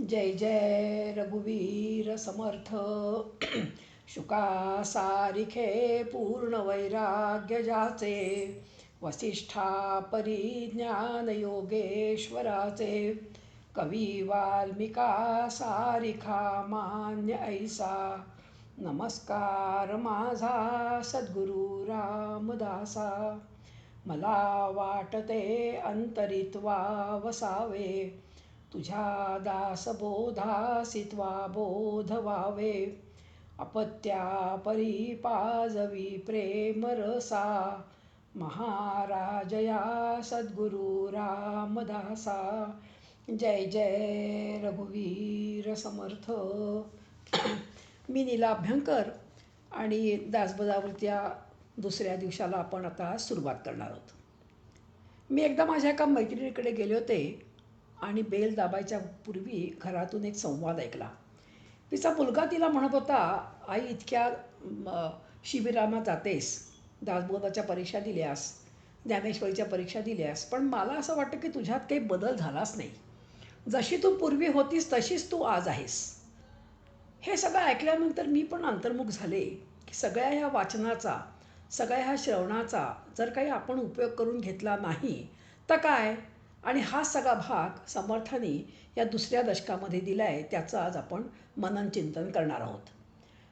जय जय रघुवीर समर्थ. शुका सारिखे पूर्ण वैराग्य जाचे, वसिष्ठा परिज्ञान योगेश्वराचे. कवी वाल्मिका सारिखा मान्य ऐसा, नमस्कार माझा सद्गुरु रामदासा. मला वाटते अंतरित्वा वसावे, तुझ्या दासबोधासित्वा बोध व्हावे. अपत्या परी पाजवी प्रेम रसा, महाराजया सद्गुरु रामदासा. जय जय रघुवीर समर्थ. मी नीला अभ्यंकर आणि दासबोधावरती या दुसऱ्या दिवसाला आपण आता सुरुवात करणार आहोत. मी एकदा माझ्या एका मैत्रिणीकडे गेले होते आणि बेल दाबायच्या पूर्वी घरातून एक संवाद ऐकला. तिचा मुलगा तिला म्हणत होता, आई इतक्या शिबिरांना जातेस, दासबोधाच्या परीक्षा दिल्यास, ज्ञानेश्वरीच्या परीक्षा दिल्यास, पण मला असं वाटतं की तुझ्यात काही बदल झालाच नाही. जशी तू पूर्वी होतीस तशीच तू आज आहेस. हे सगळं ऐकल्यानंतर मी पण अंतर्मुख झाले की सगळ्या ह्या वाचनाचा, सगळ्या ह्या श्रवणाचा जर काही आपण उपयोग करून घेतला नाही तर काय. आणि हा सगळा भाग समर्थांनी या दुसऱ्या दशकामध्ये दिला आहे, त्याचं आज आपण मनन चिंतन करणार आहोत.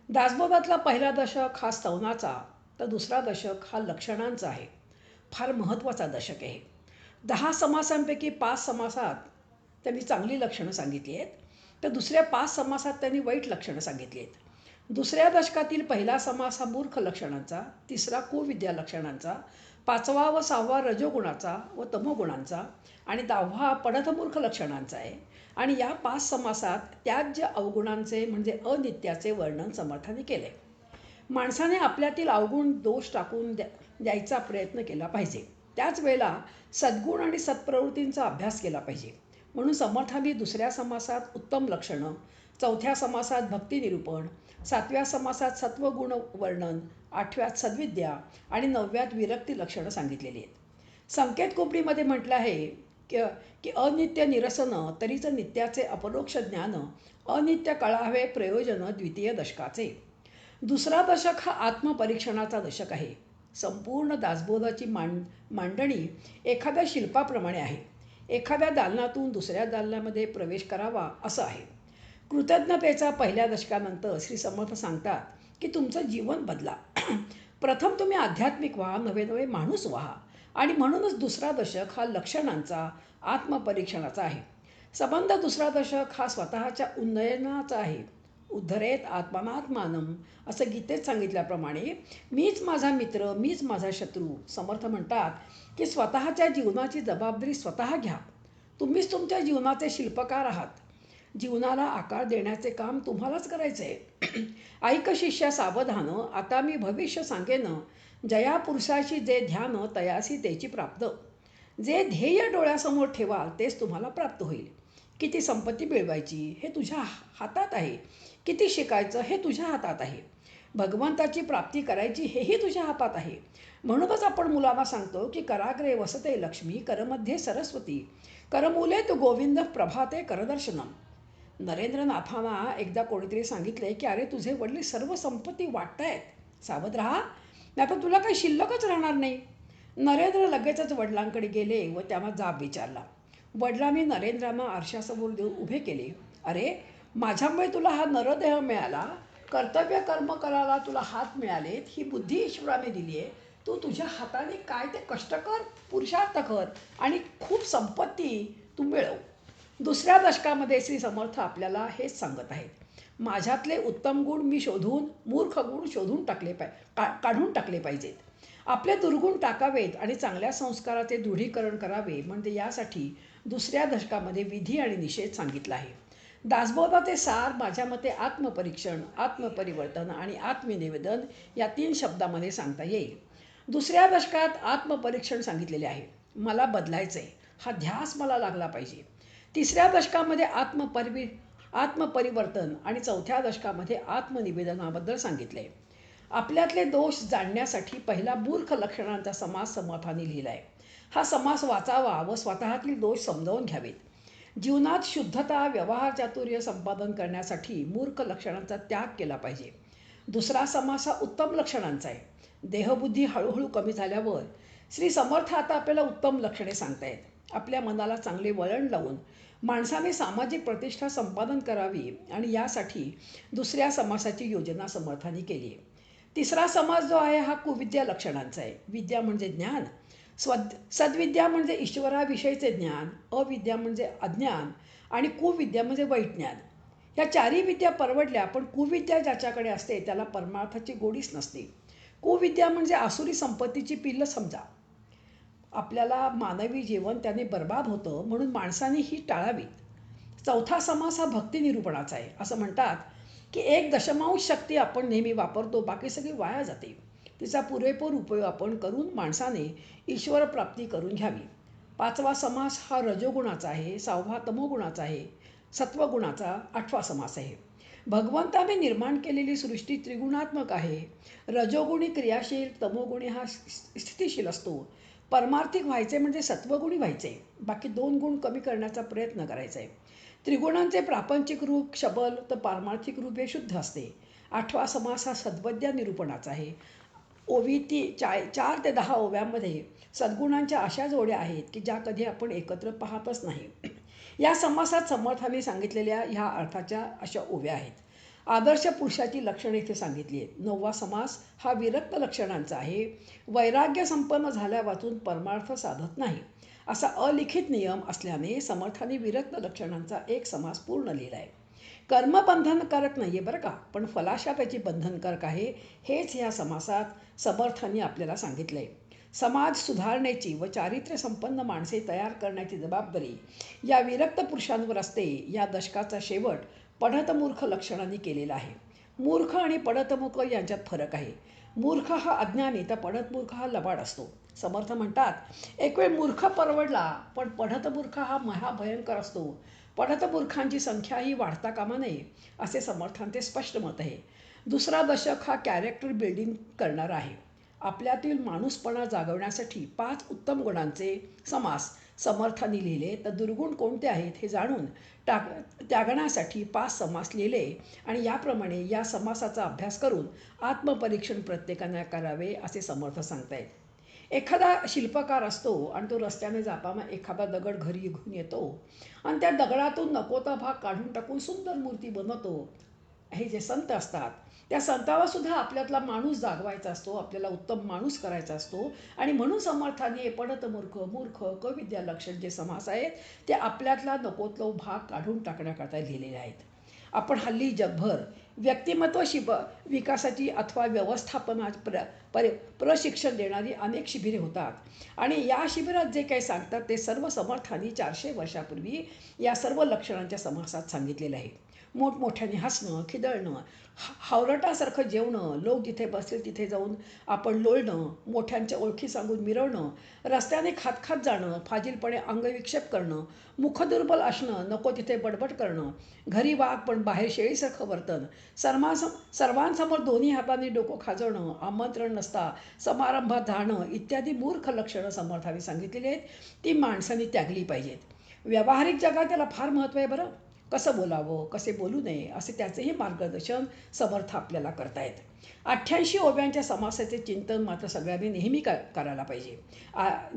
दासबोधातला पहिला दशक हा स्तवनाचा, तर दुसरा दशक हा लक्षणांचा आहे. फार महत्त्वाचा दशक आहे. 10 समासांपैकी 5 समासात त्यांनी चांगली लक्षणं सांगितली आहेत, तर दुसऱ्या 5 समासात त्यांनी वाईट लक्षणं सांगितली आहेत. दुसऱ्या दशकातील पहिला समास हा मूर्ख लक्षणांचा, तिसरा कुविद्या लक्षणांचा, 5वा व 6वा रजोगुणाचा व तमोगुणांचा आणि 10वा पडतमूर्ख लक्षणांचा आहे. आणि या 5 समासात त्याज्य अवगुणांचे म्हणजे अनित्याचे वर्णन समर्थाने केले. माणसाने आपल्यातील अवगुण दोष टाकून द्यायचा प्रयत्न केला पाहिजे. त्याच वेळेला सद्गुण आणि सत्प्रवृत्तींचा अभ्यास केला पाहिजे. म्हणून समर्थांनी दुसऱ्या समासात उत्तम लक्षणं, 4थ्या समासात भक्तिनिरूपण, 7व्या समासात सत्वगुण वर्णन, 8व्यात सद्विद्या आणि 9व्यात विरक्ती लक्षणं सांगितलेली आहेत. संकेत कोपरीमध्ये म्हटलं आहे की अनित्य निरसन तरीच नित्याचे अपरोक्ष ज्ञान, अनित्य कळावे प्रयोजन द्वितीय दशकाचे. दुसरा दशक हा आत्मपरीक्षणाचा दशक आहे. संपूर्ण दासबोधाची मांडणी एखाद्या शिल्पाप्रमाणे आहे. एखाद्या दालनातून दुसऱ्या दालनामध्ये प्रवेश करावा असं आहे. कृतज्ञतेचा पहिल्या दशकानंतर श्री समर्थ सांगतात की तुमचं जीवन बदला. प्रथम तुम्ही आध्यात्मिक व्हा, नवे नवे माणूस व्हा. आणि म्हणूनच दुसरा दशक हा लक्षणांचा, आत्मपरीक्षणाचा आहे. संबंध दुसरा दशक हा स्वतःच्या उन्नयनाचा आहे. उद्धरेत आत्मानात्मानम असं गीतेत सांगितल्याप्रमाणे मीच माझा मित्र, मीच माझा शत्रू. समर्थ म्हणतात की स्वतःच्या जीवनाची जबाबदारी स्वतः घ्या. तुम्हीच तुमच्या जीवनाचे शिल्पकार आहात. जीवनाला आकार देण्याचे काम तुम्हालाच करायचे आहे. ऐक शिष्या सावधान, आता मी भविष्य सांगेन. जया पुरुषाशी जे ध्यान, तयासी त्याची प्राप्त. जे ध्येय डोळ्यासमोर ठेवाल तेच तुम्हाला प्राप्त होईल. किती संपत्ती मिळवायची हे तुझ्या हातात आहे. किती शिकायचं हे तुझ्या हातात आहे. भगवंताची प्राप्ती करायची हेही तुझ्या हातात आहे. म्हणूनच आपण मुलांना सांगतो की कराग्रे वसते लक्ष्मी, करमध्ये सरस्वती, करमूले तू गोविंद, प्रभाते करदर्शनम. नरेंद्रनाथांना एकदा कोणीतरी सांगितले की अरे तुझे वडील सर्व संपत्ती वाटतायत, सावध राहा, नाही तर तुला काही शिल्लकच राहणार नाही. नरेंद्र लगेचच वडिलांकडे गेले व त्यांना जाब विचारला. वडिलांनी नरेंद्रांना आरशासमोर देऊन उभे केले. अरे, माझ्यामुळे तुला हा नरदेह मिळाला, कर्तव्य कर्म करायला तुला हात मिळालेत, ही बुद्धी ईश्वराने दिली आहे. तू तुझ्या हाताने काय ते कष्ट कर, पुरुषार्थ कर आणि खूप संपत्ती तू मिळव. दुसऱ्या दशकामध्ये श्री समर्थ आपल्याला हेच सांगत आहेत. माझ्यातले उत्तम गुण मी शोधून मूर्ख गुण शोधून काढून टाकले पाहिजेत. आपले दुर्गुण टाकावेत आणि चांगल्या संस्काराचे दृढीकरण करावे. म्हणजे यासाठी दुसऱ्या दशकामध्ये विधी आणि निषेध सांगितला आहे. दासबोधाचे सार माझ्या मते आत्मपरीक्षण, आत्मपरिवर्तन आणि आत्मनिवेदन या 3 शब्दामध्ये सांगता येईल. दुसऱ्या दशकात आत्मपरीक्षण सांगितलेले आहे. मला बदलायचंय, हा ध्यास मला लागला पाहिजे. तिसऱ्या दशकामध्ये आत्मपरिवर्तन आणि 4थ्या दशकामध्ये आत्मनिवेदनाबद्दल सांगितले. आपल्यातले दोष जाणण्यासाठी पहिला मूर्ख लक्षणांचा समास समर्थांनी लिहिला आहे. हा समास वाचावा व स्वतःतील दोष समजावून घ्यावेत. जीवनात शुद्धता, व्यवहार चातुर्य संपादन करण्यासाठी मूर्ख लक्षणांचा त्याग केला पाहिजे. दुसरा समास हा उत्तम लक्षणांचा आहे. देहबुद्धी हळूहळू कमी झाल्यावर श्री समर्थ आता आपल्याला उत्तम लक्षणे सांगतायत. आपल्या मनाला चांगले वळण लावून माणसाने सामाजिक प्रतिष्ठा संपादन करावी आणि यासाठी दुसऱ्या समासाची योजना समर्थांनी केली आहे. तिसरा समास जो आहे हा कुविद्या लक्षणांचा आहे. विद्या म्हणजे ज्ञान, सद्विद्या म्हणजे ईश्वराविषयीचे ज्ञान, अविद्या म्हणजे अज्ञान आणि कुविद्या म्हणजे वाईट ज्ञान. या चारही विद्या परवडल्या, पण कुविद्या ज्याच्याकडे असते त्याला परमार्थाची गोडीच नसते. कुविद्या म्हणजे आसुरी संपत्तीची पिल्लं समजा. आपल्याला मानवी जीवन त्याने बर्बाद होतं, म्हणून माणसाने ही टाळावी. चौथा समास हा भक्ती निरूपणाचा आहे. असं म्हणतात की 1 शक्ती आपण नेहमी वापरतो, बाकी सगळी वाया जाते. तिचा पुरेपूर उपयोग आपण करून माणसाने ईश्वर प्राप्ती करून घ्यावी. पाचवा समास हा रजोगुणाचा आहे. 6वा तमोगुणाचा आहे. सत्वगुणाचा 8वा समास आहे. भगवंताने निर्माण केलेली सृष्टी त्रिगुणात्मक आहे. रजोगुणी क्रियाशील, तमोगुणी हा स्थितिशील असतो. परमार्थिक व्हायचे म्हणजे सत्वगुणी व्हायचे, बाकी 2 गुण कमी करण्याचा प्रयत्न करायचा आहे. त्रिगुणांचे प्रापंचिक रूप शबल, तर पारमार्थिक रूप हे शुद्ध असते. 8वा समास हा सद्वद्या निरूपणाचा आहे. ओवी 4 ते 10 ओव्यांमध्ये सद्गुणांच्या अशा जोड्या आहेत की ज्या कधी आपण एकत्र पाहतच नाही. या समासात समर्थाने सांगितलेल्या ह्या अर्थाच्या अशा ओव्या आहेत. आदर्श पुरुषाची लक्षणे इथे सांगितली आहेत. 9वा समास हा विरक्त लक्षणांचा आहे. वैराग्य संपन्न झाल्या वाचून परमार्थ साधत नाही, असा अलिखित नियम असल्याने समर्थाने विरक्त लक्षणांचा एक समास पूर्ण लिहिला आहे. कर्म बंधनकारक नाही आहे बरं का, पण फलाशा त्याची बंधनकारक आहे. हेच ह्या समासात समर्थांनी आपल्याला सांगितलं आहे. समाज सुधारण्याची व चारित्र्य संपन्न माणसे तयार करण्याची जबाबदारी या विरक्त पुरुषांवर असते. या दशकाचा शेवट पढतमूर्ख लक्षणांनी केलेला आहे. मूर्ख आणि पढतमूर्ख यांच्यात फरक आहे. मूर्ख हा अज्ञानी, तर पढतमूर्ख हा लबाड असतो. समर्थ म्हणतात एक वेळ मूर्ख परवडला, पण पढतमूर्ख हा महाभयंकर असतो. पढतमूर्खांची संख्या ही वाढता कामा नये, असे समर्थांचे स्पष्ट मत आहे. दुसरा दशक हा कॅरेक्टर बिल्डिंग करणारा आहे. आपल्यातील माणूसपणा जागवण्यासाठी 5 उत्तम गुणांचे समास समर्थांनी लिहिले, तर दुर्गुण कोणते आहेत हे जाणून त्यागण्यासाठी 5 समास लिहिले आणि याप्रमाणे या समासाचा अभ्यास करून आत्मपरीक्षण प्रत्येकाने करावे असे समर्थ सांगतायत. एखादा शिल्पकार असतो आणि तो रस्त्याने जाताना एखादा दगड घरी घेऊन येतो आणि त्या दगडातून नकोता भाग काढून टाकून सुंदर मूर्ती बनवतो. हे जे संत असतात त्या संताला सुद्धा आपल्यातला माणूस जागवायचा असतो, आपल्याला उत्तम माणूस करायचा असतो. आणि म्हणून समर्थाने पढत मूर्ख, मूर्ख, कविद्या लक्षण जे समास आहेत ते आपल्यातला नकोतलो भाग काढून टाकण्याकरता लिहिलेले आहेत. आपण हल्ली जगभर व्यक्तिमत्व विकासाची अथवा प्रशिक्षण देणारी अनेक शिबिरे होतात आणि या शिबिरात जे काही सांगतात ते सर्व समर्थांनी 400 वर्षापूर्वी या सर्व लक्षणांच्या समासात सांगितलेलं आहे. मोठमोठ्याने हसणं, खिदळणं, हावरटासारखं जेवणं, लोक जिथे बसतील तिथे जाऊन आपण लोळणं, मोठ्यांच्या ओळखी सांगून मिरवणं, रस्त्याने खात खात जाणं, फाजीलपणे अंगविक्षेप करणं, मुखदुर्बल असणं, नको तिथे बडबड करणं, घरी वाघ पण बाहेर शेळीसारखं वर्तन, सर्वांसमोर दोन्ही हातांनी डोकं खाजवणं, आमंत्रण नसता समारंभात जाणं इत्यादी मूर्ख लक्षणं समर्थांनी सांगितलेली आहेत. ती माणसांनी त्यागली पाहिजेत. व्यावहारिक जगात त्याला फार महत्त्व आहे बरं. कसं बोलावं, कसे बोलू नये, असे त्याचेही मार्गदर्शन समर्थ आपल्याला करतायत. 88 ओव्यांच्या समासाचे चिंतन मात्र सगळ्यांनी नेहमी करायला पाहिजे.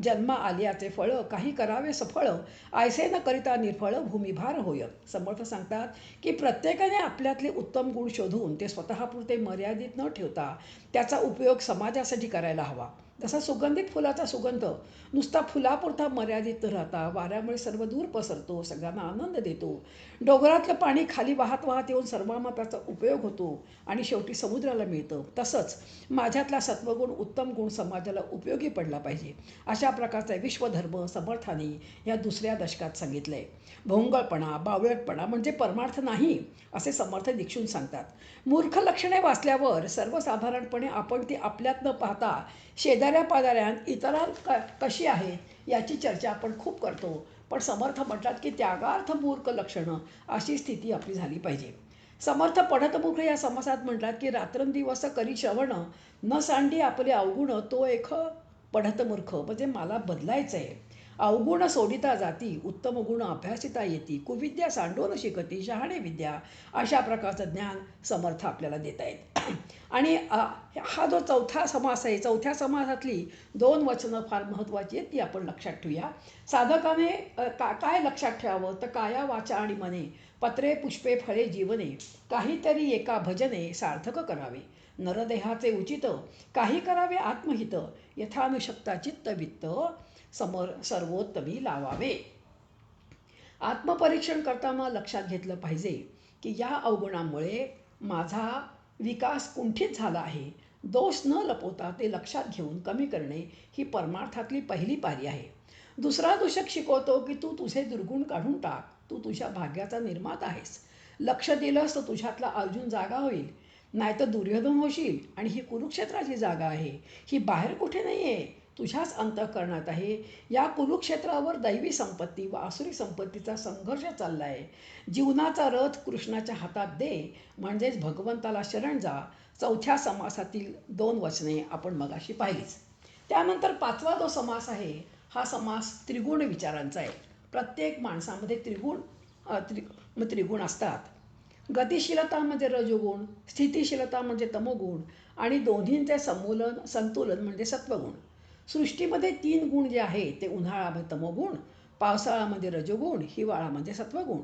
जन्म आलियाचे फळ काही करावे सफळ, ऐसे न करिता निर्फळ भूमिभार होय. समर्थ सांगतात की प्रत्येकाने आपल्यातले उत्तम गुण शोधून ते स्वतःपुरते मर्यादित न ठेवता त्याचा उपयोग समाजासाठी करायला हवा. जसा सुगंधित फुलाचा सुगंध नुसता फुलापुरता मर्यादित न राहता वाऱ्यामुळे सर्व दूर पसरतो, सगळ्यांना आनंद देतो. डोंगरातलं पाणी खाली वाहत वाहत येऊन सर्वांना त्याचा उपयोग होतो आणि शेवटी समुद्राला मिळतं. तसंच माझ्यातला सत्वगुण, उत्तम गुण समाजाला उपयोगी पडला पाहिजे. अशा प्रकारचा विश्वधर्म समर्थांनी या दुसऱ्या दशकात सांगितलं आहे. भोंगळपणा, बावळटपणा म्हणजे परमार्थ नाही, असे समर्थ दीक्षून सांगतात. मूर्ख लक्षणे वाचल्यावर सर्वसाधारणपणे आपण ती आपल्यात न पाहता शेजाऱ्या पाजाऱ्यांत इतरांत कशी आहेत याची चर्चा आपण खूप करतो. पण समर्थ म्हणतात की त्यागार्थ मूर्ख लक्षणं अशी स्थिती आपली झाली पाहिजे. समर्थ पढतमूर्ख या समासात म्हणतात की रात्रंदिवस करी श्रवण, न सांडी आपले अवगुण तो एक पढतमूर्ख. म्हणजे मला बदलायचं आहे, अवगुण सोडिता जाती, उत्तम गुण अभ्यासिता येती, कुविद्या सांडोन शिकती, शहाणे विद्या. अशा प्रकारचं ज्ञान समर्थ आपल्याला देता येत. आणि हा जो चौथा समास आहे, चौथ्या समासातली 2 वचनं फार महत्त्वाची आहेत, ती आपण लक्षात ठेवूया. साधकाने काय लक्षात ठेवावं तर काया वाचा आणि मने, पत्रे पुष्पे फळे जीवने, काहीतरी एका भजने सार्थक करावे. नरदेहाचे उचित, काही करावे आत्महित, यथानुशक्ता चित्तवित्त समोर सर्वोत्तमी लावावे. आत्मपरीक्षण करताना लक्षात घेतलं पाहिजे की या अवगुणामुळे माझा विकास कुंठित झाला आहे. दोष न लपवता ते लक्षात घेऊन कमी करणे ही परमार्थातली पहिली पारी आहे. दुसरा दूषक शिकवतो की तू तुझे दुर्गुण काढून टाक, तू तुझ्या भाग्याचा निर्माता आहेस. लक्ष दिलंस तर तुझ्यातला अर्जुन जागा होईल, नाहीतर दुर्योधन होशील. आणि ही कुरुक्षेत्राची जागा आहे, ही बाहेर कुठे नाही आहे, तुझ्याच अंतःकरणात आहे. या कुरुक्षेत्रावर दैवी संपत्ती व आसुरी संपत्तीचा संघर्ष चालला आहे. जीवनाचा रथ कृष्णाच्या हातात दे, म्हणजेच भगवंताला शरण जा. चौथ्या समासातील 2 वचने आपण मगाशी पाहिलीच. त्यानंतर 5वा जो समास आहे, हा समास त्रिगुण विचारांचा आहे. प्रत्येक माणसामध्ये त्रिगुण असतात. गतिशीलता म्हणजे रजोगुण, स्थितिशीलता म्हणजे तमोगुण आणि दोन्हींचे संतुलन म्हणजे सत्वगुण. सृष्टीमध्ये 3 गुण जे आहे ते उन्हाळ्यामध्ये तमोगुण, पावसाळ्यामध्ये रजोगुण, हिवाळ्यामध्ये सत्वगुण.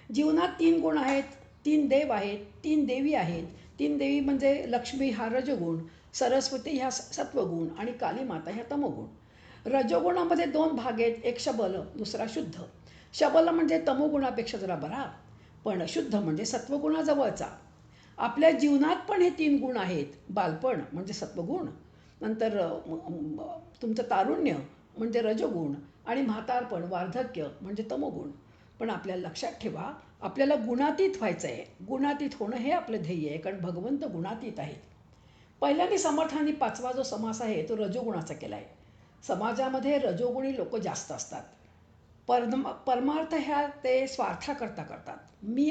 जीवनात 3 गुण आहेत, 3 देव आहेत, 3 देवी आहेत. 3 देवी म्हणजे लक्ष्मी हा रजोगुण, सरस्वती ह्या सत्वगुण आणि कालीमाता ह्या तमोगुण. रजोगुणामध्ये 2 भाग आहेत, एक शबल, दुसरा शुद्ध. शबल म्हणजे तमोगुणापेक्षा जरा बरा, पण शुद्ध म्हणजे सत्वगुणाजवळचा. आपल्या जीवनात पण हे 3 गुण आहेत. बालपण म्हणजे सत्वगुण, नंतर तुमचं तारुण्य म्हणजे रजोगुण आणि म्हातारपण वार्धक्य म्हणजे तमोगुण. पण आपल्याला लक्षात ठेवा, आपल्याला गुणातीत व्हायचं आहे. गुणातीत होणं हे आपलं ध्येय आहे, कारण भगवंत गुणातीत आहेत. पहिल्यांदा समर्थांनी 5वा जो समास आहे तो रजोगुणाचा केला आहे. समाजामध्ये रजोगुणी लोक जास्त असतात. परमार्थ ह्या ते स्वार्थाकरता करतात. मी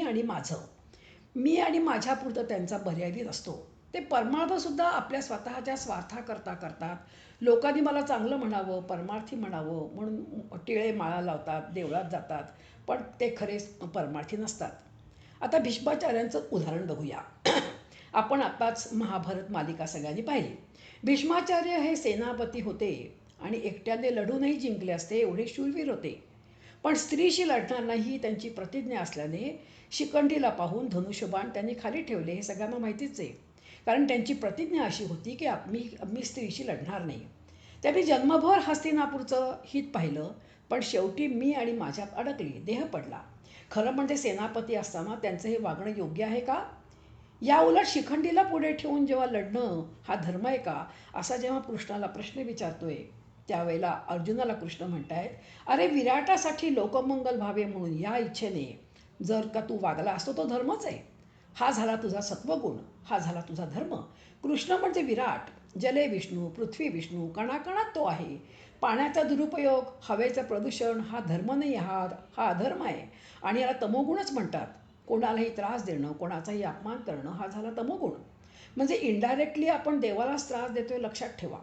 आणि माझ्यापुरतं त्यांचा मर्यादित असतो. ते परमार्थसुद्धा आपल्या स्वतःच्या स्वार्थाकरता करतात. लोकांनी मला चांगलं म्हणावं, परमार्थी म्हणावं म्हणून टिळे माळा लावतात, देवळात जातात, पण ते खरे परमार्थी नसतात. आता भीष्माचार्यांचं उदाहरण बघूया. आपण आताच महाभारत मालिका सगळ्यांनी पाहिली. भीष्माचार्य हे सेनापती होते आणि एकट्याने लढूनही जिंकले असते, एवढे शूरवीर होते. पण स्त्रीशी लढणार नाही त्यांची प्रतिज्ञा असल्याने शिखंडीला पाहून धनुष्यबाण त्यांनी खाली ठेवले, हे सगळ्यांना माहितीच आहे. कारण त्यांची प्रतिज्ञा अशी होती की मी स्त्रीशी लढणार नाही. त्यांनी जन्मभर हस्तिनापूरचं हित पाहिलं, पण शेवटी मी आणि माझ्यात अडकली, देह पडला. खरं म्हणजे सेनापती असताना त्यांचं हे वागणं योग्य आहे का? या उलट शिखंडीला पुढे ठेवून जेव्हा लढणं हा धर्म आहे का, असा जेव्हा कृष्णाला प्रश्न विचारतोय, त्यावेळेला अर्जुनाला कृष्ण म्हणतायत, अरे विराटासाठी लोकमंगल व्हावे म्हणून या इच्छेने जर का तू वागला असतो तो धर्मच आहे. हा झाला तुझा सत्वगुण, हा झाला तुझा धर्म. कृष्ण म्हणजे विराट, जले विष्णू, पृथ्वी विष्णू, कणाकणात तो आहे. पाण्याचा दुरुपयोग, हवेचं प्रदूषण हा धर्म नाही, हा अधर्म आहे. आणि याला तमोगुणच म्हणतात. कोणालाही त्रास देणं, कोणाचाही अपमान करणं हा झाला तमोगुण. म्हणजे इनडायरेक्टली आपण देवालाच त्रास देतोय, लक्षात ठेवा.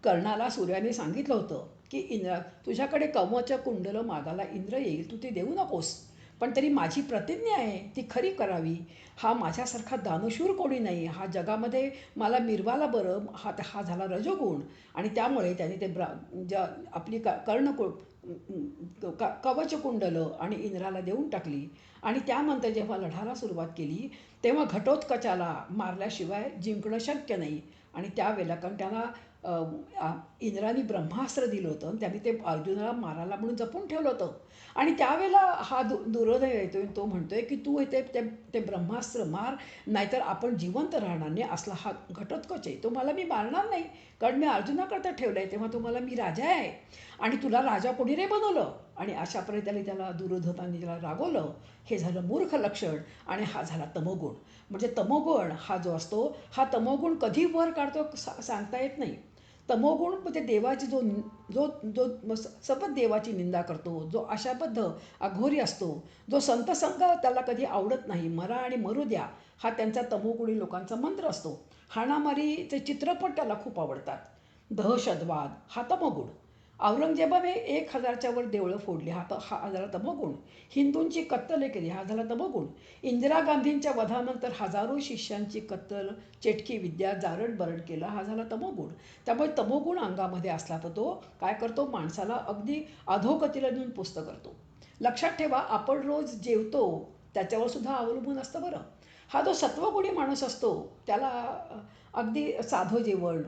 कर्णाला सूर्याने सांगितलं होतं की तुझ्याकडे कवचं कुंडलं मागायला इंद्र येईल, तू ती देऊ नकोस. पण तरी माझी प्रतिज्ञा आहे ती खरी करावी. हा माझ्यासारखा दानशूर कोणी नाही, हा जगामध्ये मला मिरवाला बरं, हा झाला रजोगुण. आणि त्यामुळे त्याने ते आपली कवच कुंडलं आणि इंद्राला देऊन टाकली. आणि त्यानंतर जेव्हा लढायला सुरुवात केली तेव्हा घटोत्कचाला मारल्याशिवाय जिंकणं शक्य नाही. आणि त्यावेळेला कारण त्याला इंद्राने ब्रह्मास्त्र दिलं होतं आणि त्यांनी ते अर्जुनाला मारायला म्हणून जपून ठेवलं होतं. आणि त्यावेळेला हा दुर्योधन येतोय, तो म्हणतोय की तू ते ब्रह्मास्त्र मार, नाहीतर आपण जिवंत राहणार नाही. असला हा घटोत्कच आहे, तो मला मी मारणार नाही, कारण मी अर्जुनाकरता ठेवलं आहे. तेव्हा तुम्हाला मी राजा आहे आणि तुला राजा कोणी रे बनवलं. आणि अशा प्रकारे त्याला दुर्योधनाने त्याला रागवलं. हे झालं मूर्ख लक्षण आणि हा झाला तमोगुण. म्हणजे तमोगुण हा जो असतो, हा तमोगुण कधी वर काढतो सांगता येत नाही. तमोगुण म्हणजे देवाची जो जो जो सतत देवाची निंदा करतो, जो अशाबद्ध अघोरी असतो, जो संतसंग त्याला कधी आवडत नाही, मरा आणि मरू द्या हा त्यांचा तमोगुणी लोकांचा मंत्र असतो. हाणामारीचे चित्रपट त्याला खूप आवडतात. दहशतवाद हा तमोगुण. औरंगजेबाने 1,000च्या वर देवळं फोडली, हा झाला तमोगुण. हिंदूंची कत्तल केली, हा झाला तमोगुण. इंदिरा गांधींच्या वधानंतर हजारो शिष्यांची कत्तल, चेटकी विद्या, जारड बरड केला, हा झाला तमोगुण. त्यामुळे तमोगुण अंगामध्ये असला तर तो काय करतो, माणसाला अगदी अधोगतीला नेऊन पुस्त करतो. लक्षात ठेवा, आपण रोज जेवतो त्याच्यावर सुद्धा अवलंबून असतं बरं. हा जो सत्वगुणी माणूस असतो त्याला अगदी साधं जेवण,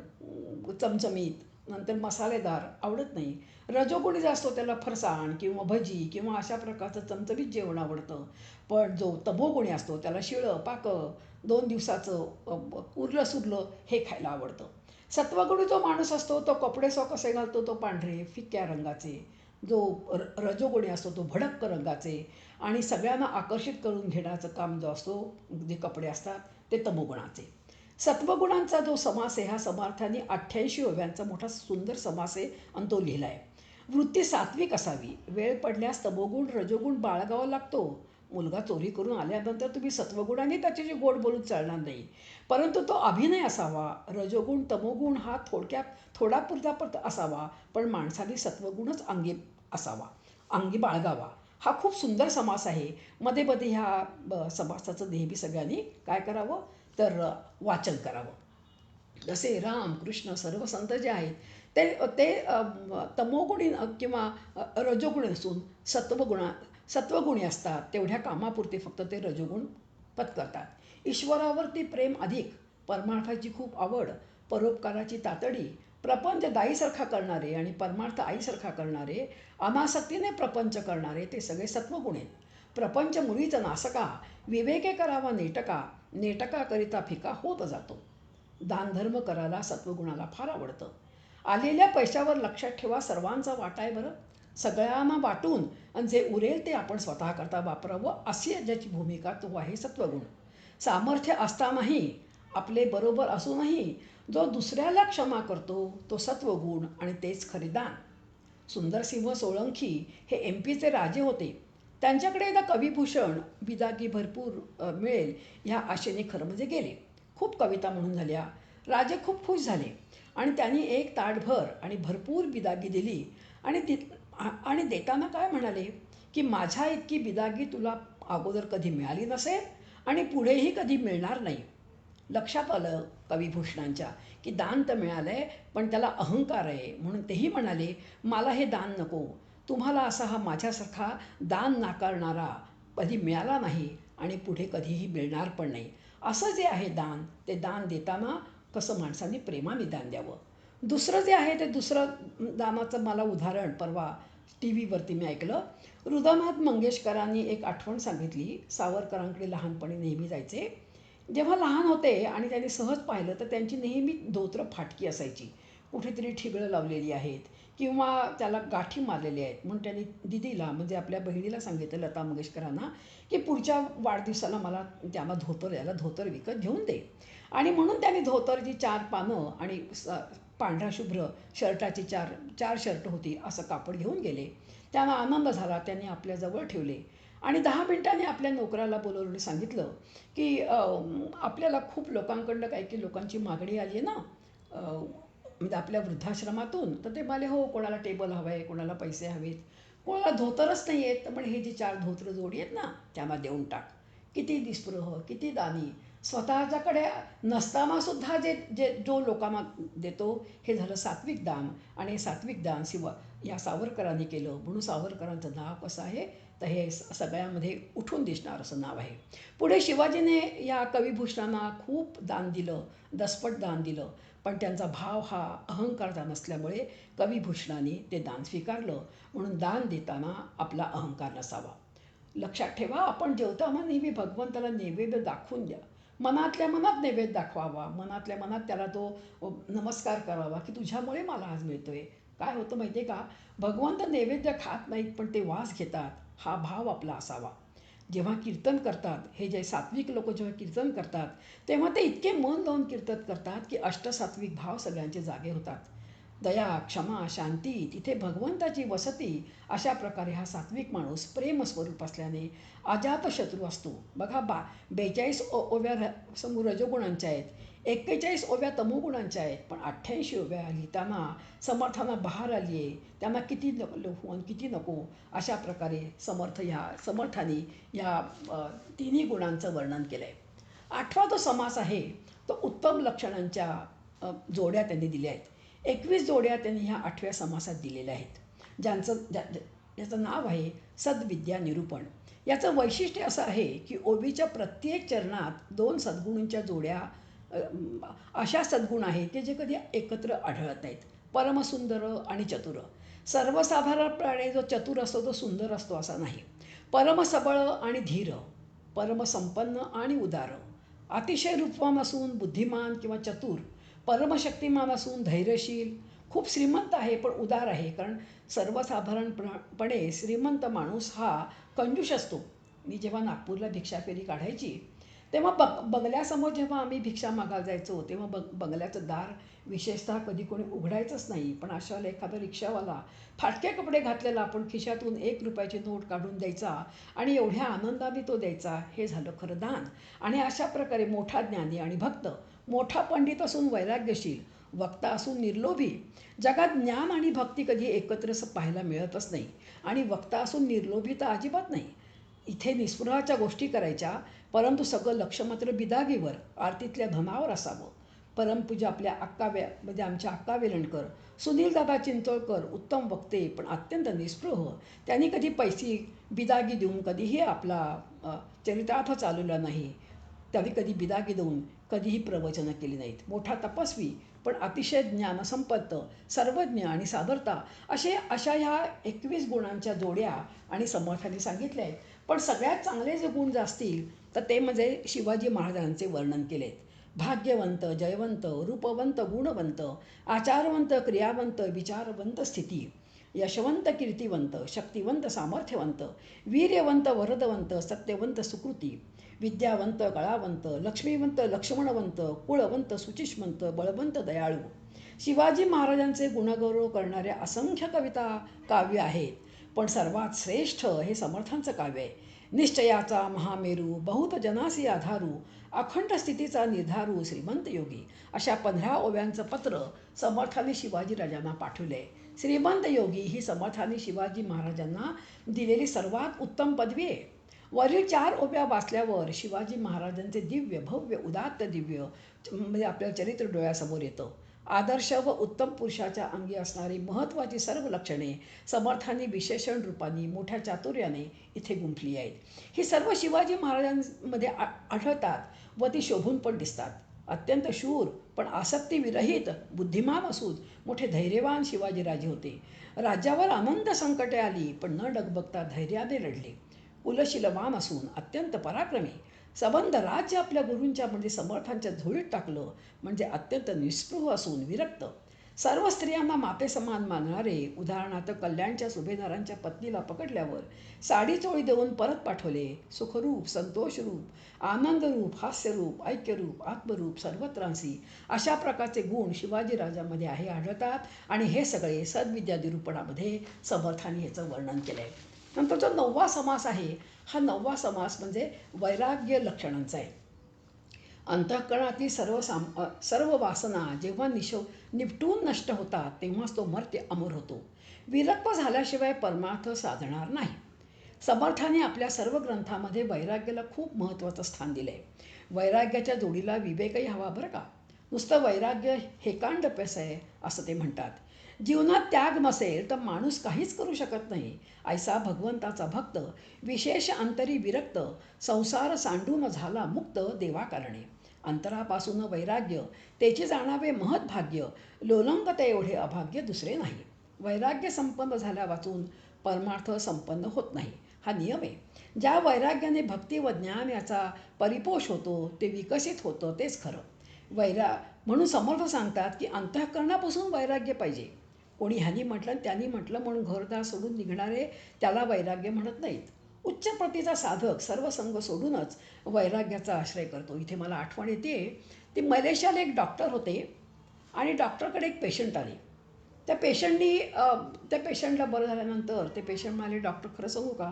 चमचमीत, नंतर मसालेदार आवडत नाही. रजोगुणी जो असतो त्याला फरसाण किंवा भजी किंवा अशा प्रकारचं चमचमीत जेवण आवडतं. पण जो तमोगुणी असतो त्याला शिळं पाकं, 2 दिवसाचं उरलं सुरलं हे खायला आवडतं. सत्वगुणी जो माणूस असतो तो कपडे कसे घालतो, तो पांढरे फिक्या रंगाचे. जो रजोगुणी असतो तो भडक रंगाचे. आणि सगळ्यांना आकर्षित करून घेण्याचं काम जो असतो, जे कपडे असतात ते तमोगुणाचे. सत्वगुणांचा जो समास आहे, हा समर्थांनी 88 ओव्यांचा मोठा सुंदर समास आहे आणि तो लिहिला आहे. वृत्ती सात्विक असावी. वेळ पडल्यास तमोगुण रजोगुण बाळगावा लागतो. मुलगा चोरी करून आल्यानंतर तुम्ही सत्वगुणाने त्याच्याशी गोड बोलून चालणार नाही, परंतु तो अभिनय असावा. रजोगुण तमोगुण हा थोडक्यात थोडा असावा, पण माणसाने सत्वगुणच अंगी असावा, अंगी बाळगावा. हा खूप सुंदर समास आहे. मध्ये मध्ये ह्या समासाचं नेहमी सगळ्यांनी काय करावं, तर वाचन करावं. जसे राम कृष्ण सर्व संत जे आहेत ते ते तमोगुणी किंवा रजोगुणी नसून सत्वगुणी असतात. तेवढ्या कामापुरते फक्त ते रजोगुण पत्करतात. ईश्वरावरती प्रेम अधिक, परमार्थाची खूप आवड, परोपकाराची तातडी, प्रपंच दाईसारखा करणारे आणि परमार्थ आईसारखा करणारे, अनासक्तीने प्रपंच करणारे ते सगळे सत्वगुण आहेत. प्रपंच मुळीच नासका, विवेके करावा नेटका, नेटका करिता फिका होत जातो. दानधर्म करायला सत्वगुणाला फार आवडतं. आलेल्या पैशावर लक्षात ठेवा, सर्वांचा वाटा आहे बरं. सगळ्यांना वाटून आणि जे उरेल ते आपण स्वतः करता वापरावं, अशी ज्याची भूमिका तो आहे सत्वगुण. सामर्थ्य असतानाही, आपले बरोबर असूनही जो दुसऱ्याला क्षमा करतो तो सत्वगुण आणि तेच खरे दान. सुंदरसिंह सोळंकी हे MP चे राजे होते. त्यांच्याकडे एकदा कविभूषण बिदागी भरपूर मिळेल ह्या आशेने खरं म्हणजे गेले. खूप कविता म्हणून झाल्या. राजे खूप खुश झाले आणि त्यांनी एक ताटभर आणि भरपूर बिदागी दिली. आणि देताना काय म्हणाले, की माझ्या इतकी बिदागी तुला अगोदर कधी मिळाली नसेल आणि पुढेही कधी मिळणार नाही. लक्षात आलं कविभूषणांच्या, की दान तर मिळालंय पण त्याला अहंकार आहे, म्हणून तेही म्हणाले, मला हे दान नको. तुम्हाला असा हा माझ्यासारखा दान नाकारणारा कधी मिळाला नाही आणि पुढे कधीही मिळणार पण नाही. असं जे आहे दान, ते दान देताना कसं माणसांनी प्रेमाने दान द्यावं. दुसरं जे आहे ते दुसरं दानाचं मला उदाहरण परवा टी व्हीवरती मी ऐकलं. हृदयनाथ मंगेशकरांनी एक आठवण सांगितली. सावरकरांकडे लहानपणी नेहमी जायचे. जेव्हा लहान होते आणि त्यांनी सहज पाहिलं तर त्यांची नेहमी धोतरं फाटकी असायची, कुठेतरी ठिगळं लावलेली आहेत किंवा त्याला गाठी मारलेल्या आहेत. म्हणून त्यांनी दिदीला, म्हणजे आपल्या बहिणीला सांगितलं, लता मंगेशकरांना, की पुढच्या वाढदिवसाला मला त्यांना धोतर विकत घेऊन दे. आणि म्हणून त्यांनी धोतरची 4 पानं आणि पांढरा शुभ्र शर्टाची चार चार शर्ट होती असं कापड घेऊन गेले. त्यांना आनंद झाला. त्यांनी आपल्याजवळ ठेवले आणि 10 मिनिटांनी आपल्या नोकराला बोलवलं आणि सांगितलं, की आपल्याला खूप लोकांकडनं काही काही लोकांची मागणी आली आहे ना, म्हणजे आपल्या वृद्धाश्रमातून. तर ते म्हणाले, हो, कोणाला टेबल हवं आहे, कोणाला पैसे हवेत, कोणाला धोतरच नाही आहेत, तर म्हणे हे जी 4 धोतर जोडी आहेत ना त्यांना देऊन टाक. किती निस्पृह, किती दानी, स्वतःच्याकडे नसताना सुद्धा जे जे जो लोकांना देतो, हे झालं सात्विक दान. आणि सात्विक दान या सावरकरांनी केलं, म्हणून सावरकरांचं नाव कसं आहे, तर हे सगळ्यामध्ये उठून दिसणार असं नाव आहे. पुढे शिवाजीने या कविभूषणांना खूप दान दिलं, दसपट दान दिलं, पण त्यांचा भाव हा अहंकारचा नसल्यामुळे कविभूषणांनी ते दान स्वीकारलं. म्हणून दान देताना आपला अहंकार नसावा. लक्षात ठेवा, आपण जेवताना नेहमी भगवंताला नैवेद्य दाखवून द्या. मनातल्या मनात नैवेद्य दाखवावा, मनातल्या मनात त्याला तो नमस्कार करावा, की तुझ्यामुळे मला आज मिळतोय. काय होतं माहिती आहे का, भगवंत नैवेद्य खात नाहीत पण ते वास घेतात, हा भाव आपला असावा. जेव्हा कीर्तन करतात, हे जे सात्विक लोक जेव्हा कीर्तन करतात तेव्हा ते इतके मन लावून कीर्तन करतात की अष्टसात्विक भाव सगळ्यांचे जागे होतात. दया, क्षमा, शांती, तिथे भगवंताची वसती. अशा प्रकारे हा सात्विक माणूस प्रेमस्वरूप असल्याने अजातशत्रू असतो. बघा 42 ओव्या रजोगुणांच्या आहेत, 41 ओव्या तमोगुणांच्या आहेत, पण 88 ओव्या लिहिताना समर्थांना बहार आली आहे. त्यांना किती लिहू आणि किती नको, अशा प्रकारे समर्थाने ह्या तिन्ही गुणांचं वर्णन केलं आहे. 8वा जो समास आहे तो उत्तम लक्षणांच्या जोड्या त्यांनी दिल्या आहेत. 21 जोड्या त्यांनी ह्या 8व्या समासात दिलेल्या आहेत, याचं नाव आहे सद्विद्या निरूपण. याचं वैशिष्ट्य असं आहे की ओबीच्या प्रत्येक चरणात 2 सद्गुणांच्या जोड्या, अशा सद्गुण आहेत की जे कधी एकत्र आढळत नाहीत. परमसुंदर आणि चतुर. सर्वसाधारणपणे जो चतुर असतो तो सुंदर असतो असा नाही. परमसबळ आणि धीर, परमसंपन्न आणि उदार, अतिशय रूपवान असून बुद्धिमान किंवा चतुर, परमशक्तिमान असून धैर्यशील, खूप श्रीमंत आहे पण उदार आहे. कारण सर्वसाधारणपणे श्रीमंत माणूस हा कंजूष असतो. मी जेव्हा नागपूरला भिक्षा फेरी काढायची तेव्हा बंगल्यासमोर जेव्हा आम्ही भिक्षा मागायला जायचो तेव्हा बंगल्याचं दार विशेषतः कधी कोणी उघडायचंच नाही. पण अशा वेळेला एखादा रिक्षावाला फाटके कपडे घातलेला आपण खिशातून 1 रुपयाची नोट काढून द्यायचा आणि एवढ्या आनंदाने तो द्यायचा. हे झालं खरं दान. आणि अशा प्रकारे मोठा ज्ञानी आणि भक्त, मोठा पंडित असून वैराग्यशील, वक्ता असून निर्लोभी. जगात ज्ञान आणि भक्ती कधी एकत्र पाहायला मिळतच नाही. आणि वक्ता असून निर्लोभी तर अजिबात नाही. इथे निस्पृहाच्या गोष्टी करायच्या, परंतु सगळं लक्ष मात्र बिदागीवर, आरतीतल्या धनावर असावं. परमपूज्य आपल्या म्हणजे आमच्या अक्का वेलणकर, सुनीलदादा चिंचोळकर उत्तम वक्ते पण अत्यंत निस्पृह. त्यांनी कधी पैसे बिदागी देऊन कधीही आपला चरितार्थ चालवला नाही. त्यांनी कधी बिदागी देऊन कधीही प्रवचनं केली नाहीत. मोठा तपस्वी पण अतिशय ज्ञानसंपन्न, सर्वज्ञ आणि सादरता, अशा ह्या 21 गुणांच्या जोड्या आणि समर्थांनी सांगितल्या आहेत. पण सगळ्यात चांगले जे गुण जे असतील तर ते म्हणजे शिवाजी महाराजांचे वर्णन केलेत. भाग्यवंत, जयवंत, रूपवंत, गुणवंत, आचारवंत, क्रियावंत, विचारवंत, स्थिती, यशवंत, कीर्तिवंत, शक्तिवंत, सामर्थ्यवंत, वीर्यवंत, वरदवंत, सत्यवंत, सुकृती, विद्यावंत, कळावंत, लक्ष्मीवंत, लक्ष्मणवंत, कुळवंत, सुचिष्मंत, बळवंत, दयाळू. शिवाजी महाराजांचे गुणगौरव करणाऱ्या असंख्य कविता काव्य आहेत, पण सर्वात श्रेष्ठ हे समर्थांचं काव्य आहे. निश्चयाचा महामेरू, बहुत जनासी आधारू, अखंड स्थितीचा निर्धारू, श्रीमंत योगी. अशा 15 ओव्यांचं पत्र समर्थांनी शिवाजीराजांना पाठवले. श्रीमंत योगी ही समर्थांनी शिवाजी महाराजांना दिलेली सर्वात उत्तम पदवी आहे. वरील 4 ओव्या वाचल्यावर शिवाजी महाराजांचे दिव्य भव्य उदात्त दिव्य म्हणजे आपल्या चरित्र डोळ्यासमोर येतं. आदर्श व उत्तम पुरुषाच्या अंगी असणारी महत्त्वाची सर्व लक्षणे समर्थांनी विशेषण रूपाने मोठ्या चातुर्याने इथे गुंफली आहेत. ही सर्व शिवाजी महाराजांमध्ये आढळतात व ती शोभून पण दिसतात. अत्यंत शूर पण आसक्तीविरहित, बुद्धिमान असून मोठे धैर्यवान शिवाजीराजे होते. राज्यावर अनंत संकटे आली पण न डगबगता धैर्याने लढले. कुलशीलवान असून अत्यंत पराक्रमी, संबंध राज्य आपल्या गुरूंच्या म्हणजे समर्थांच्या झोळीत टाकलं. म्हणजे अत्यंत निस्पृह असून विरक्त, सर्व स्त्रियांना मातेसमान मानणारे. उदाहरणार्थ कल्याणच्या सुभेदारांच्या पत्नीला पकडल्यावर साडी चोळी देऊन परत पाठवले. सुखरूप, संतोषरूप, आनंदरूप, हास्यरूप, ऐक्यरूप, आत्मरूप, सर्वत्रांसी, अशा प्रकारचे गुण शिवाजीराजांमध्ये आढळतात. आणि हे सगळे सद्विद्या निरूपणामध्ये समर्थांनी ह्याचं वर्णन केलं आहे. नंतर जो 9वा समास आहे, हा 9वा समास म्हणजे वैराग्य लक्षणांचा आहे. अंतःकरणातील सर्व वासना जेव्हा निपटून नष्ट होतात तेव्हाच तो मर्त्य अमर होतो. विरक्त झाल्याशिवाय परमार्थ साधणार नाही. समर्थाने आपल्या सर्व ग्रंथामध्ये वैराग्याला खूप महत्त्वाचं स्थान दिलं आहे. वैराग्याच्या जोडीला विवेकही हवा बरं का. नुसतं वैराग्य हेकांड पेस आहे असं ते म्हणतात. जीवनात त्याग नसेल तर माणूस काहीच करू शकत नाही. ऐसा भगवंताचा भक्त, विशेष अंतरी विरक्त, संसार सांडून झाला मुक्त देवाकारणे. अंतरापासून वैराग्य, त्याचे जाणावे महत्भाग्य, लोलंकते एवढे अभाग्य दुसरे नाही. वैराग्य संपन्न झाल्या वाचून परमार्थ संपन्न होत नाही, हा नियम आहे. ज्या वैराग्याने भक्ती व ज्ञान याचा परिपोष होतो, ते विकसित होतं, तेच खरं. म्हणून समर्थ सांगतात की अंतःकरणापासून वैराग्य पाहिजे. कोणी ह्यानी म्हटलं त्यांनी म्हटलं म्हणून घरदार सोडून निघणारे त्याला वैराग्य म्हणत नाहीत. उच्च प्रतीचा साधक सर्व संग सोडूनच वैराग्याचा आश्रय करतो. इथे मला आठवण येते, ते मलेशियाला एक डॉक्टर होते आणि डॉक्टरकडे एक पेशंट आले. त्या पेशंटला बरं झाल्यानंतर ते पेशंट म्हणाले, डॉक्टर खरं सांगू का,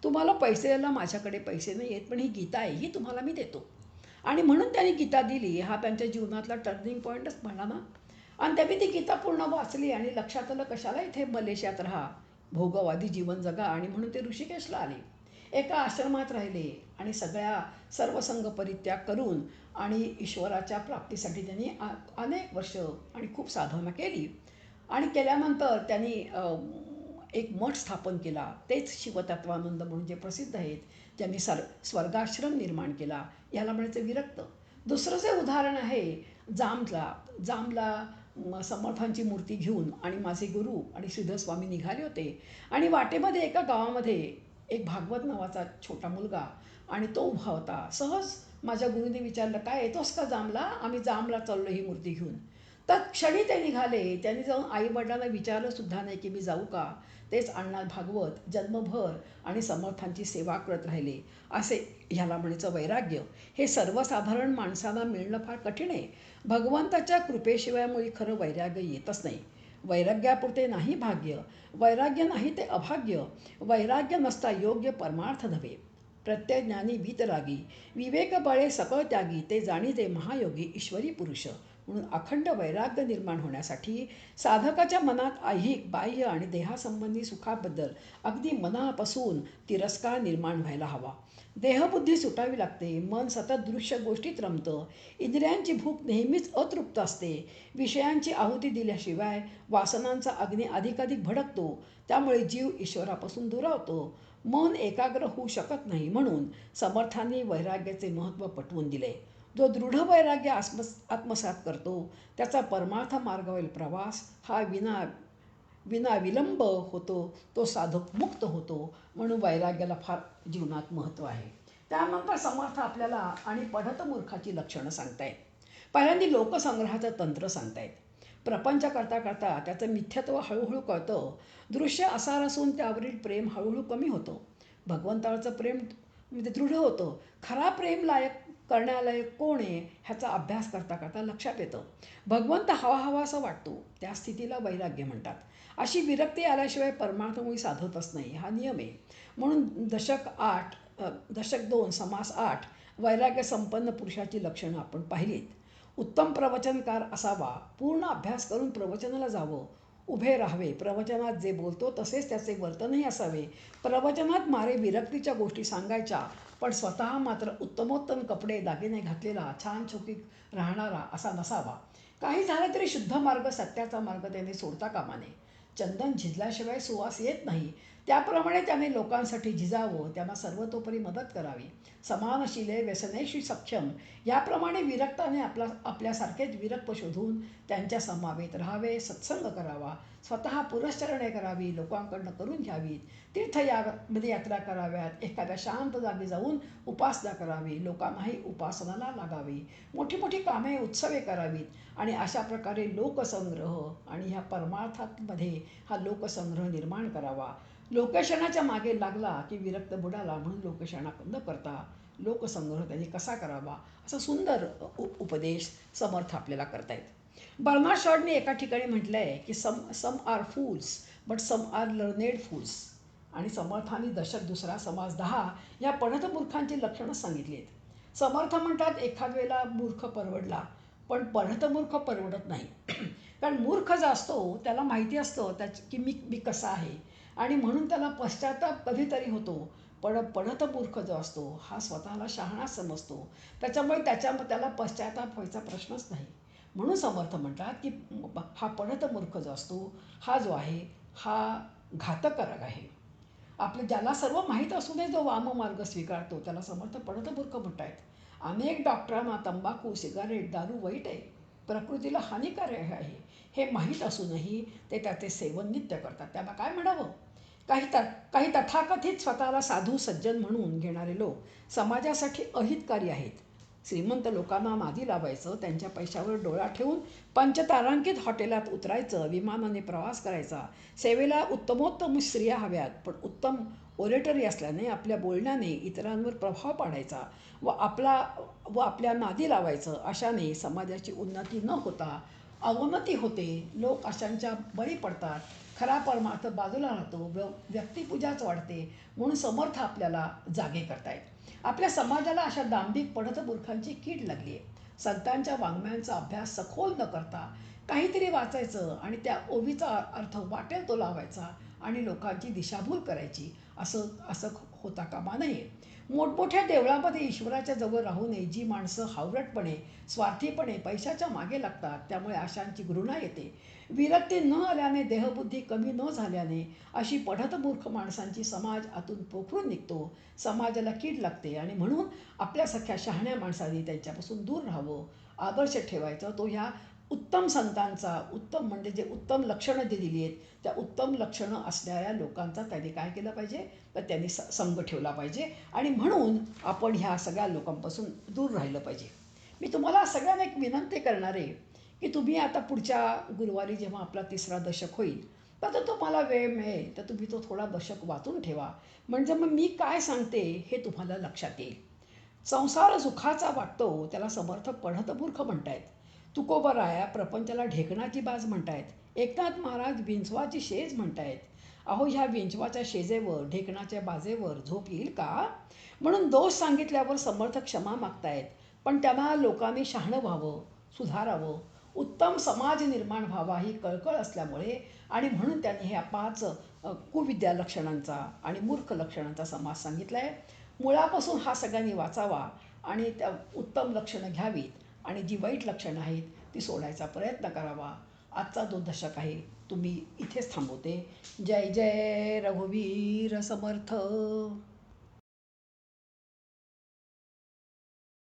तुम्हाला पैसे द्यायला माझ्याकडे पैसे नाही आहेत, पण ही गीता आहे ही तुम्हाला मी देतो. आणि म्हणून त्यांनी गीता दिली. हा त्यांच्या जीवनातला टर्निंग पॉईंटच म्हणला ना. आणि त्यांनी ती गीता पूर्ण वाचली आणि लक्षात आलं कशाला इथे मलेशियात राहा, भोगवादी जीवन जगा, आणि म्हणून ते ऋषिकेशला आले. एका आश्रमात राहिले आणि सर्वसंग परित्याग करून आणि ईश्वराच्या प्राप्तीसाठी त्यांनी अनेक वर्ष आणि खूप साधना केली. आणि केल्यानंतर त्यांनी एक मठ स्थापन केला. तेच शिवतत्वानंद म्हणून जे प्रसिद्ध आहेत, ज्यांनी स्वर्गाश्रम निर्माण केला. याला म्हणायचं विरक्त. दुसरं जे उदाहरण आहे जामला समर्थांची मूर्ती घेऊन आणि माझे गुरु आणि श्रीधर स्वामी निघाले होते. आणि वाटेमध्ये एका गावामध्ये एक भागवत नावाचा छोटा मुलगा आणि तो उभा होता. सहज माझ्या गुरुने विचारलं, काय येतोस का जामला? आम्ही जामला चाललो ही मूर्ती घेऊन. तर क्षणी ते निघाले. त्यांनी जाऊन आईवडिलांना विचारलं सुद्धा नाही की मी जाऊ का. तेच अण्णा भागवत जन्मभर आणि समर्थांची सेवा करत राहिले. असे ह्याला म्हणायचं वैराग्य. हे सर्वसाधारण माणसाला मिळणं फार कठीण आहे. भगवंताच्या कृपेशिवाय मुळी खरं वैराग्य येतच नाही. वैराग्यापुरते नाही भाग्य, वैराग्य नाही ते अभाग्य. वैराग्य नसता योग्य परमार्थ नव्हे. प्रत्यय ज्ञानी वीतरागी, विवेक बळे सकळ त्यागी, ते जाणीते महायोगी ईश्वरी पुरुष. म्हणून अखंड वैराग्य निर्माण होण्यासाठी साधकाच्या मनात ऐहिक बाह्य आणि देहासंबंधी सुखाबद्दल अगदी मनापासून तिरस्कार निर्माण व्हायला हवा. देहबुद्धी सुटावी लागते. मन सतत दृश्य गोष्टीत रमतं. इंद्रियांची भूक नेहमीच अतृप्त असते. विषयांची आहुती दिल्याशिवाय वासनांचा अग्नी अधिकाधिक भडकतो. त्यामुळे जीव ईश्वरापासून दुरावतो. मन एकाग्र होऊ शकत नाही. म्हणून समर्थांनी वैराग्याचे महत्त्व पटवून दिले. जो दृढ वैराग्य आत्मसात करतो त्याचा परमार्थ मार्गावरील प्रवास हा विलंब होतो. तो साधक मुक्त होतो. म्हणून वैराग्याला फार जीवनात महत्त्व आहे. त्यानंतर समर्थ आपल्याला आणि पढत मूर्खाची लक्षणं सांगतायत. पहिल्यांदा लोकसंग्रहाचं तंत्र सांगतायत. प्रपंच करता करता त्याचं मिथ्यत्व हळूहळू कळतं. दृश्य असार असून त्यावरील प्रेम हळूहळू कमी होतं. भगवंतावरचं प्रेम म्हणजे दृढ होतं. खरा प्रेम करण्यालायक कोण आहे ह्याचा अभ्यास करता करता लक्षात येतं. भगवंत हवा असं वाटतो. त्या स्थितीला वैराग्य म्हणतात. अशी विरक्ती आल्याशिवाय परमार्थमुळी साधतच नाही, हा नियम आहे. म्हणून दशक 2 समास 8 वैराग्य संपन्न पुरुषाची लक्षणं आपण पाहिलीत. उत्तम प्रवचनकार असावा. पूर्ण अभ्यास करून प्रवचनाला जावं. उभे राहावे. प्रवचनात जे बोलतो तसेच त्याचे वर्तनही असावे. प्रवचनात मारे विरक्तीच्या गोष्टी सांगायच्या, पण स्वतः मात्र उत्तमोत्तम कपडे दागिने घातलेला छान छोकीत राहणारा असा नसावा. काही झालं तरी शुद्ध मार्ग, सत्याचा मार्ग त्याने सोडता कामा नये. चंदन झिजल्याशिवाय सुवास येत नाही. त्याप्रमाणे त्याने लोकांसाठी झिजावं. त्यांना सर्वतोपरी मदत करावी. समानशिले व्यसनेशी सक्षम याप्रमाणे विरक्ताने आपल्यासारखेच विरक्त शोधून त्यांच्या समावेत राहावे. सत्संग करावा. स्वतः पुरश्चरणे करावी. लोकांकडनं करून घ्यावीत. तीर्थमध्ये यात्रा कराव्यात. एखाद्या शांत जागी जाऊन उपासना करावी. लोकांनाही उपासनाला लागावी. मोठी मोठी कामे उत्सवे करावीत. आणि अशा प्रकारे लोकसंग्रह आणि ह्या परमार्थामध्ये हा लोकसंग्रह निर्माण करावा. लोकेशनाच्या मागे लागला की विरक्त बुडाला. म्हणून लोकेशना न करता लोकसंग्रह त्यांनी कसा करावा असा सुंदर उपदेश समर्थ आपल्याला करतायत. बर्नार्ड शॉने एका ठिकाणी म्हटलं आहे की some are fools but some are learned fools. आणि समर्थांनी दशक 2 समास 10 या पढत मूर्खांची लक्षणं सांगितली आहेत. समर्थ म्हणतात एखाद वेळेला मूर्ख परवडला, पण पढत मूर्ख परवडत नाही. कारण मूर्ख जो असतो त्याला माहिती असतं की मी कसा आहे, आणि म्हणून त्याला पश्चाताप कधीतरी होतो. पण पढत मूर्ख जो असतो हा स्वतःला शहाणा समजतो. त्याच्यामुळे त्याला पश्चाताप व्हायचा प्रश्नच नाही. म्हणून समर्थ म्हणतात की हा पढत मूर्ख जो असतो हा जो आहे हा घातककारक आहे. ज्याला सर्व माहीत असूनही जो वाममार्ग स्वीकारतो त्याला समर्थ पढत मूर्ख म्हणतायत. अनेक डॉक्टरांना तंबाखू, सिगारेट, दारू वाईट आहे, प्रकृतीला हानिकारक आहे हे माहीत असूनही ते त्याचे सेवन नित्य करतात. त्याला काय म्हणावं. काही तथाकथित स्वतःला साधू सज्जन म्हणून घेणारे लोक समाजासाठी अहितकारी आहेत. श्रीमंत लोकांना नादी लावायचं, त्यांच्या पैशावर डोळा ठेवून पंचतारांकित हॉटेलात उतरायचं, विमानाने प्रवास करायचा, सेवेला उत्तमोत्तम स्त्रिया हव्यात, पण उत्तम ओरेटरी असल्याने आपल्या बोलण्याने इतरांवर प्रभाव पाडायचा व आपल्या नादी लावायचं. अशाने समाजाची उन्नती न होता अवनती होते, लोक अशांच्या बळी पडतात, खरा परमार्थ बाजूला राहतो, व्यक्तिपूजाच वाढते. म्हणून समर्थ आपल्याला जागे करतायत. आपल्या समाजाला अशा दांभिक पढतमूर्खांची कीड लागली आहे. संतांच्या वाङ्मयांचा अभ्यास सखोल न करता काहीतरी वाचायचं आणि त्या ओवीचा अर्थ वाटेल तो लावायचा आणि लोकांची दिशाभूल करायची, असं असं होता कामा नये. मोठमोठ्या देवळामध्ये ईश्वराच्या जवळ राहू नये जी माणसं हावरटपणे, स्वार्थीपणे पैशाच्या मागे लागतात, त्यामुळे अशांची घृणा येते. विरक्ती न आल्याने, देहबुद्धी कमी न झाल्याने अशी पढतमूर्ख माणसांची समाज आतून पोखरून निघतो, समाजाला कीड लागते. आणि म्हणून आपल्यासारख्या शहाण्या माणसांनी त्यांच्यापासून दूर राहावं, आदर्श ठेवायचं. तो ह्या उत्तम संतांचा, उत्तम म्हणजे जे उत्तम लक्षणं जे दिली आहेत, त्या उत्तम लक्षणं असणाऱ्या लोकांचा त्यांनी काय केलं पाहिजे, तर त्यांनी संग ठेवला पाहिजे. आणि म्हणून आपण ह्या सगळ्या लोकांपासून दूर राहिलं पाहिजे. मी तुम्हाला सगळ्यांना एक विनंती करणार आहे की तुम्ही आता पुढच्या गुरुवारी जेव्हा आपला 3रा दशक होईल, तर तुम्हाला वेळ मिळेल तर तुम्ही तो थोडा दशक वाचून ठेवा. म्हणजे मग मी काय सांगते हे तुम्हाला लक्षात येईल. संसार सुखाचा वाटतो त्याला समर्थ पढतमूर्ख म्हणतायत. तुकोबराया प्रपंचाला ढेकणाची बाज म्हणतायत. एकनाथ महाराज विंचवाची शेज म्हणतायत. अहो, ह्या विंचवाच्या शेजेवर, ढेकणाच्या बाजेवर झोप येईल का? म्हणून दोष सांगितल्यावर समर्थ क्षमा मागतायत. पण त्यांना लोकांनी शहाणं व्हावं, सुधारावं, उत्तम समाज निर्माण व्हावा ही कळकळ असल्यामुळे आणि म्हणून त्यांनी ह्या 5 कुविद्या लक्षणांचा आणि मूर्ख लक्षणांचा समास सांगितला आहे. मुळापासून हा सगळ्यांनी वाचावा आणि त्या उत्तम लक्षणं घ्यावीत आणि जी वाईट लक्षणं आहेत ती सोडायचा प्रयत्न करावा. आजचा जो दशक आहे तुम्ही इथेच थांबवते. जय जय रघुवीर समर्थ.